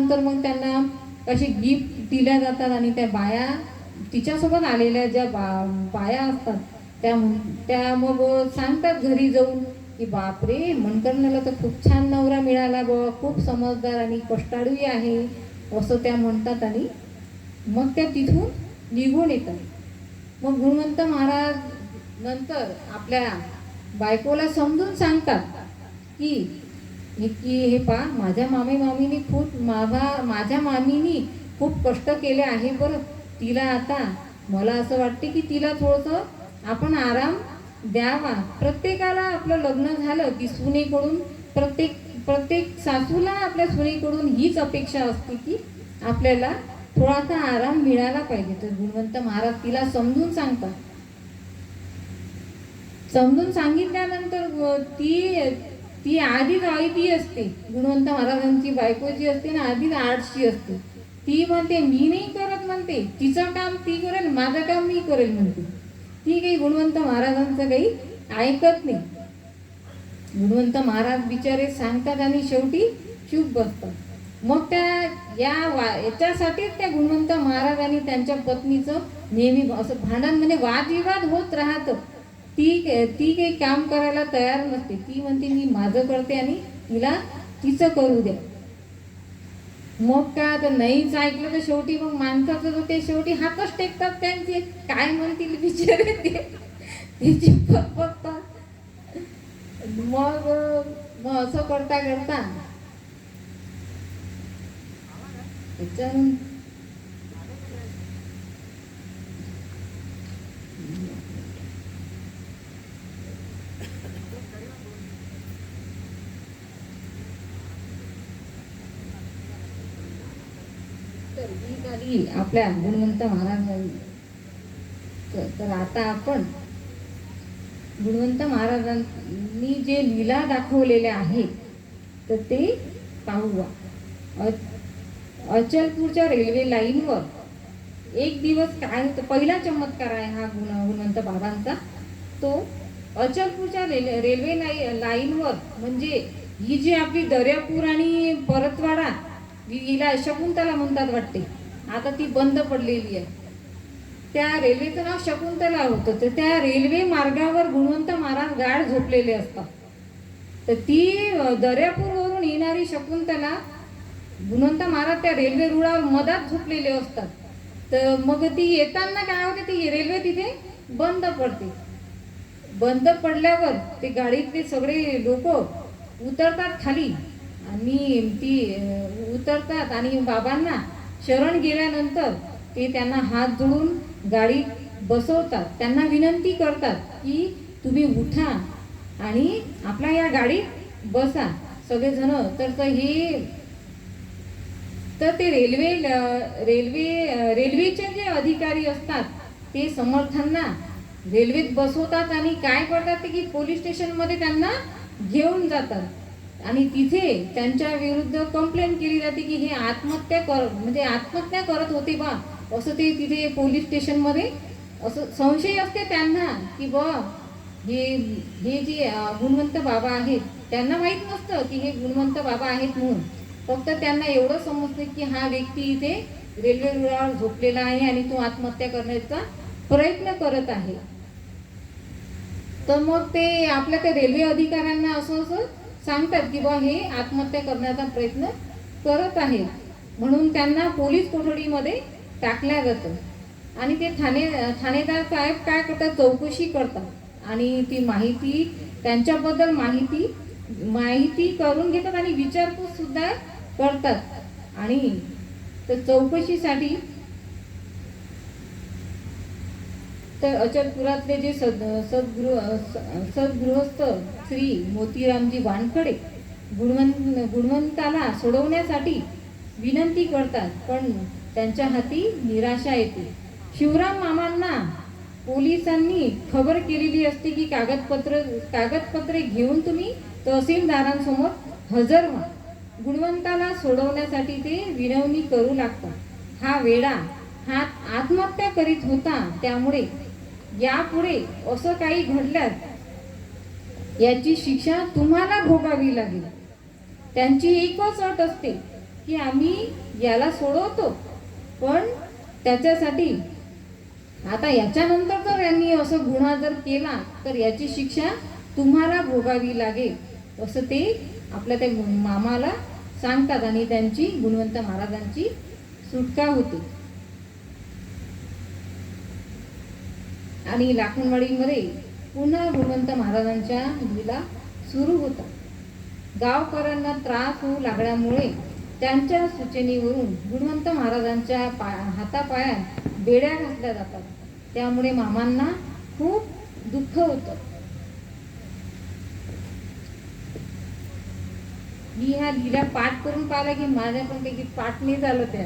नंतर मग त्यांना अशी गिफ्ट दिल्या जातात आणि त्या बाया तिच्यासोबत आलेल्या ज्या बाया असतात त्या मग सांगतात घरी जाऊन की बापरे मनकर्णाला तर खूप छान नवरा मिळाला बाबा, खूप समजदार आणि कष्टाळूही आहे असं त्या म्हणतात. आणि मग त्या तिथून निघून येतात. मग गुणवंत महाराज नंतर आपल्या बायकोला समजून सांगतात की हे पा माझ्या मामीनी माझ्या मामीनी खूप कष्ट केले आहे बरं. तिला आता मला असं वाटते की तिला थोडंसं आपण आराम द्यावा. प्रत्येकाला आपलं लग्न झालं की सुनेकडून प्रत्येक सासूला आपल्या सुनेकडून हीच अपेक्षा असते की आपल्याला थोडासा आराम मिळाला पाहिजे. तर गुणवंत महाराज तिला समजून सांगतात. समजून सांगितल्यानंतर ती आधीच आळती असते. गुणवंत महाराजांची बायको जी असते ना आधीच आळशी असते. ती म्हणते मी नाही करत म्हणते, तिचं काम ती करेल, माझं काम मी करेल म्हणते. ती काही गुणवंत महाराजांचं काही ऐकत नाही. गुणवंत महाराज बिचारे सांगतात आणि शेवटी चूप बसतात. मग त्या याच्यासाठीच त्या गुणवंत महाराज आणि त्यांच्या पत्नीचं नेहमी असं भांडण म्हणजे वादविवाद होत राहतं. ती काही काम करायला तयार नसते. ती म्हणते मी माझं करते आणि तिला तिचं करू द्या. मग का आता नाहीच ऐकलं तर शेवटी मग माणसाचं ते शेवटी हातच टेकतात त्यांचे. काय म्हणतील बिचारे त्याची बघतात. मग असं करता करता आपल्या गुणवंत महाराजांनी. तर आता आपण गुणवंत महाराजांनी जे लीला दाखवलेल्या आहेत तर ते पाहूया. अचलपूरच्या रेल्वे लाईनवर एक दिवस काय होतं, पहिला चमत्कार आहे हा गुणवंत बाबांचा. तो अचलपूरच्या रेल्वे लाईनवर म्हणजे ही जी आपली दर्यापूर आणि परतवाडा हिला शकुंतला म्हणतात वाटते, आता ती बंद पडलेली आहे. त्या रेल्वेचं नाव शकुंतला होतं. तर त्या रेल्वे मार्गावर गुणवंत महाराज गाढ झोपलेले असतात. तर ती दर्यापूरवरून येणारी शकुंतला गुणवंत महाराज त्या रेल्वे रुळावर मधात झोपलेले असतात. तर मग ती येताना काय होते, ती रेल्वे तिथे बंद पडते. बंद पडल्यावर ते गाडीतले सगळे लोक उतरतात खाली आणि ती उतरतात आणि बाबांना शरण गेल्यानंतर ते त्यांना हात जोडून गाडीत बसवतात. त्यांना विनंती करतात की तुम्ही उठा आणि आपल्या या गाडीत बसा सगळेजण. तर ते रेल्वेचे जे अधिकारी असतात ते समर्थांना रेल्वेत बसवतात आणि काय करतात की पोलीस स्टेशनमध्ये त्यांना घेऊन जातात. आणि तिथे त्यांच्या विरुद्ध कंप्लेंट केली जाते की हे आत्महत्या करत होते बा, असं ते तिथे पोलीस स्टेशनमध्ये असं संशय असते त्यांना की बा हे जे गुणवंत बाबा आहेत त्यांना माहीत नसतं की हे गुणवंत बाबा आहेत म्हणून. फक्त त्यांना एवढं समजतं की हा व्यक्ती इथे रेल्वे रुळावर झोपलेला आहे आणि तो आत्महत्या करण्याचा प्रयत्न करत आहे. तर मग ते आपल्या त्या रेल्वे अधिकाऱ्यांना असं सांगतात की बा हे आत्महत्या करण्याचा प्रयत्न करत आहेत, म्हणून त्यांना पोलीस कोठडीमध्ये टाकल्या जातं. आणि ते ठाणेदार साहेब काय करतात, चौकशी करतात आणि ती माहिती त्यांच्याबद्दल माहिती करून घेतात आणि विचारपूस सुद्धा करतात. आणि तर चौकशीसाठी तर अचलपुरातले जे सद्गृहस्थ श्री मोतीरामजी वानखडे गुणवंताला सोडवण्यासाठी विनंती करतात, पण त्यांच्या हाती निराशा येते. शिवराम मामांना पोलिसांनी खबर केलेली असते की कागदपत्रे घेऊन तुम्ही तहसीलदारांसमोर हजर व्हा. गुणवंताला सोडवण्यासाठी ते विनवणी करू लागतात. हा वेडा हा आत्महत्या करीत होता, त्यामुळे यापुढे असं काही घडल्यास याची शिक्षा तुम्हाला भोगावी लागेल. त्यांची एकच अट असते की आम्ही याला सोडवतो, पण त्याच्यासाठी आता याच्यानंतर जर यांनी असं गुन्हा जर केला तर याची शिक्षा तुम्हाला भोगावी लागेल, असं ते आपल्या त्या मामाला सांगतात आणि त्यांची गुणवंत महाराजांची सुटका होते. आणि लाखनवाडीमध्ये पुन्हा गुणवंत महाराजांच्या लीला सुरू होता. गावकऱ्यांना त्रास होऊ लागल्यामुळे त्यांच्या सूचनेवरून गुणवंत महाराजांच्या हातापायात बेड्या घातल्या जातात. त्यामुळे मामांना खूप दुःख होतं. मी ह्या लीला पाठ करून पाहिला की माझ्या पण काही पाठ नाही झालं त्या